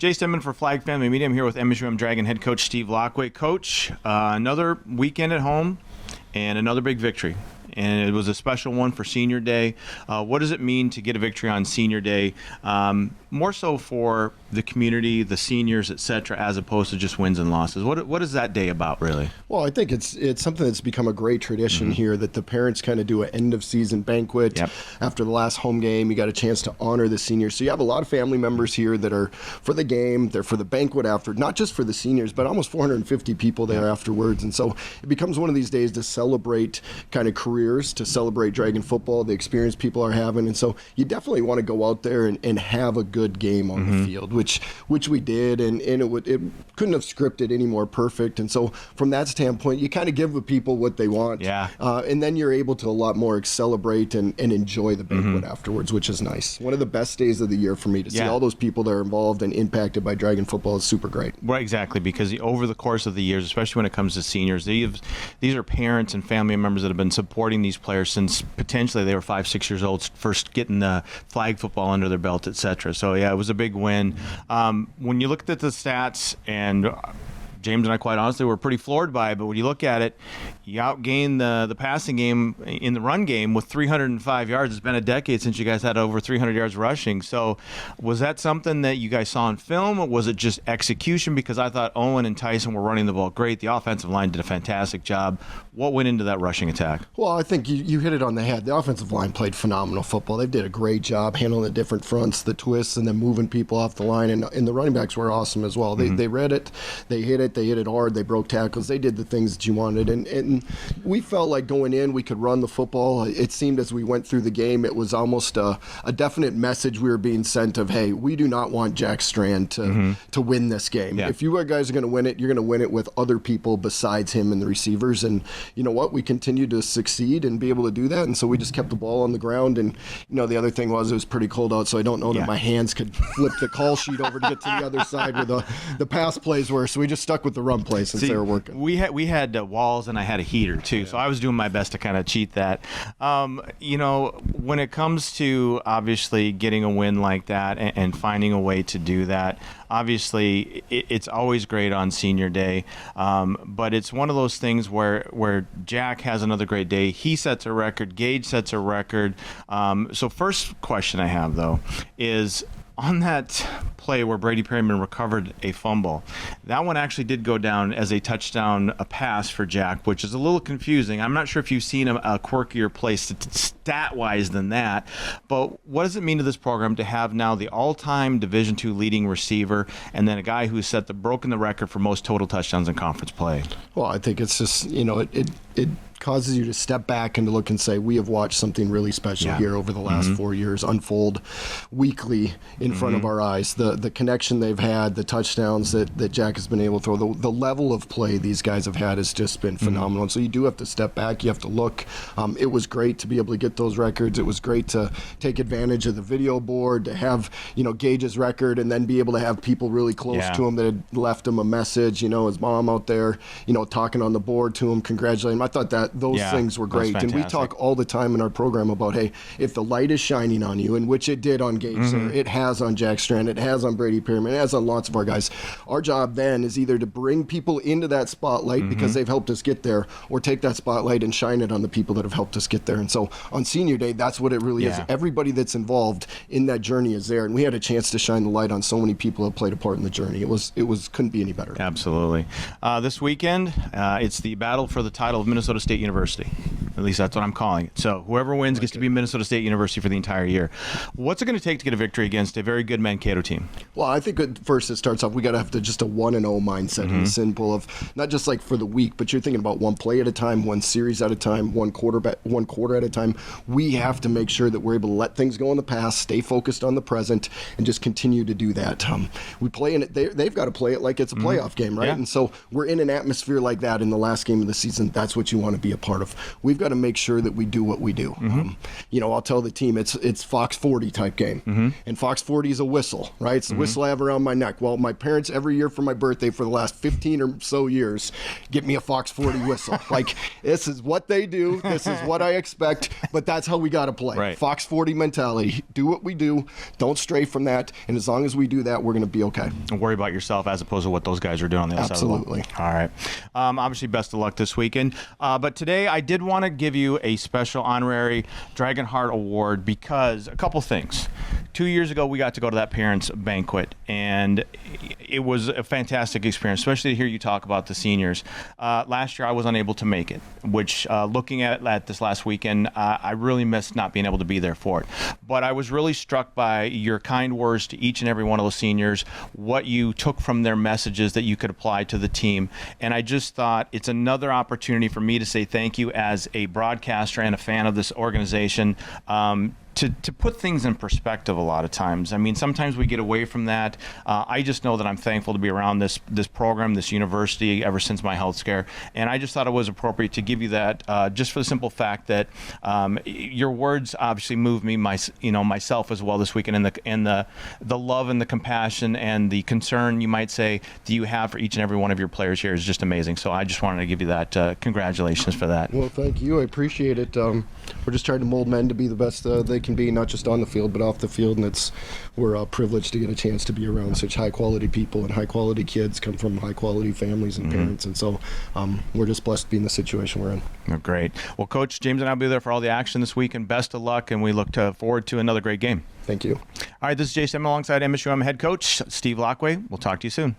Jace Denman for Flag Family Media. I'm here with MSUM Dragon head coach Steve Laqua. Coach, another weekend at home and another big victory. And it was a special one for Senior Day. What does it mean to get a victory on Senior Day? More so for the community, the seniors, et cetera, as opposed to just wins and losses. What is that day about, really? Well, I think it's something that's become a great tradition here, that the parents kind of do an end-of-season banquet. After the last home game. You got a chance to honor the seniors. So you have a lot of family members here that are for the game, they're for the banquet after, not just for the seniors, but almost 450 people there afterwards. And so it becomes one of these days to celebrate kind of careers, to celebrate Dragon football, the experience people are having. And so you definitely want to go out there and have a good game on the field, which we did, and it couldn't have scripted any more perfect. And so from that standpoint, you kind of give the people what they want, and then you're able to a lot more celebrate and enjoy the banquet afterwards, which is nice. One of the best days of the year for me to see all those people that are involved and impacted by Dragon football is super great. Right, exactly, because over the course of the years, especially when it comes to seniors, these are parents and family members that have been supporting these players since potentially they were 5-6 years old, first getting the flag football under their belt, etc. So yeah, it was a big win. When you looked at the stats, and James and I, quite honestly, were pretty floored by it, but when you look at it, you outgained the passing game in the run game with 305 yards. It's been a decade since you guys had over 300 yards rushing. So was that something that you guys saw in film, or was it just execution? Because I thought Owen and Tyson were running the ball great. The offensive line did a fantastic job. What went into that rushing attack? Well, I think you hit it on the head. The offensive line played phenomenal football. They did a great job handling the different fronts, the twists, and then moving people off the line. And the running backs were awesome as well. They read it, they hit it hard, they broke tackles, they did the things that you wanted. And we felt like going in, we could run the football. It seemed as we went through the game, it was almost a definite message we were being sent of, hey, we do not want Jack Strand to win this game. If you guys are going to win it, you're going to win it with other people besides him and the receivers. And you know what? We continued to succeed and be able to do that. And so we just kept the ball on the ground. And, you know, the other thing was it was pretty cold out, so I don't know that my hands could flip the call sheet over to get to the other side where the pass plays were. So we just stuck with the run play since they were working. We had walls, and I had a heater too, so I was doing my best to kind of cheat that. You know, when it comes to obviously getting a win like that and finding a way to do that, obviously it's always great on Senior Day, but it's one of those things where Jack has another great day. He sets a record. Gage sets a record. So first question I have, though, is on that play where Brady Perryman recovered a fumble, that one actually did go down as a touchdown, a pass for Jack, which is a little confusing. I'm not sure if you've seen a quirkier play stat-wise than that, but what does it mean to this program to have now the all-time Division II leading receiver and then a guy who's broken the record for most total touchdowns in conference play? Well, I think it's just, you know, it causes you to step back and to look and say, we have watched something really special here over the last 4 years unfold weekly in front of our eyes. The connection they've had, the touchdowns that Jack has been able to throw, the level of play these guys have had has just been phenomenal. And so you do have to step back. You have to look. It was great to be able to get those records. It was great to take advantage of the video board, to have, you know, Gage's record, and then be able to have people really close to him that had left him a message, you know, his mom out there, you know, talking on the board to him, congratulating him. I thought that those things were great. And we talk all the time in our program about, hey, if the light is shining on you, and which it did on Gage there, it has on Jack Strand, it has on Brady Perryman, it has on lots of our guys. Our job then is either to bring people into that spotlight because they've helped us get there, or take that spotlight and shine it on the people that have helped us get there. And so on Senior Day, that's what it really is. Everybody that's involved in that journey is there, and we had a chance to shine the light on so many people who have played a part in the journey. It was couldn't be any better. Absolutely. This weekend, it's the battle for the title of Minnesota State University. At least that's what I'm calling it. So whoever wins gets to be Minnesota State University for the entire year. What's it going to take to get a victory against a very good Mankato team? Well, I think first it starts off, we got to have just a 1-0 mindset in the simple of not just like for the week, but you're thinking about one play at a time, one series at a time, one quarter at a time. We have to make sure that we're able to let things go in the past, stay focused on the present, and just continue to do that. We play in it. They've got to play it like it's a playoff game, right? And so we're in an atmosphere like that in the last game of the season. That's what you want to be a part of. We've got got to make sure that we do what we do. I'll tell the team it's Fox 40 type game, and Fox 40 is a whistle, right? It's the whistle I have around my neck. Well, my parents every year for my birthday for the last 15 or so years get me a Fox 40 whistle. Like, this is what they do. This is what I expect. But that's how we got to play. Right. Fox 40 mentality. Do what we do. Don't stray from that. And as long as we do that, we're going to be okay. And worry about yourself as opposed to what those guys are doing on the other side of the ball. Absolutely. All right. Obviously, best of luck this weekend. But today, I did want to give you a special honorary Dragonheart Award because a couple things. 2 years ago, we got to go to that parents' banquet, and it was a fantastic experience, especially to hear you talk about the seniors. Last year, I was unable to make it, which looking at this last weekend, I really missed not being able to be there for it. But I was really struck by your kind words to each and every one of those seniors, what you took from their messages that you could apply to the team. And I just thought it's another opportunity for me to say thank you as a broadcaster and a fan of this organization. To put things in perspective a lot of times. I mean, sometimes we get away from that. I just know that I'm thankful to be around this program, this university, ever since my health scare. And I just thought it was appropriate to give you that just for the simple fact that your words obviously moved me, myself as well this weekend, and the love and the compassion and the concern, you might say, that you have for each and every one of your players here is just amazing. So I just wanted to give you that. Congratulations for that. Well, thank you. I appreciate it. We're just trying to mold men to be the best they can be, not just on the field but off the field, and we're privileged to get a chance to be around such high quality people, and high quality kids come from high quality families and parents, and so we're just blessed to be in the situation we're in. Oh, great. Well, Coach, James and I will be there for all the action this week, and best of luck, and we look forward to another great game. Thank you. All right, this is Jace Denman alongside MSUM head coach Steve Laqua. We'll talk to you soon.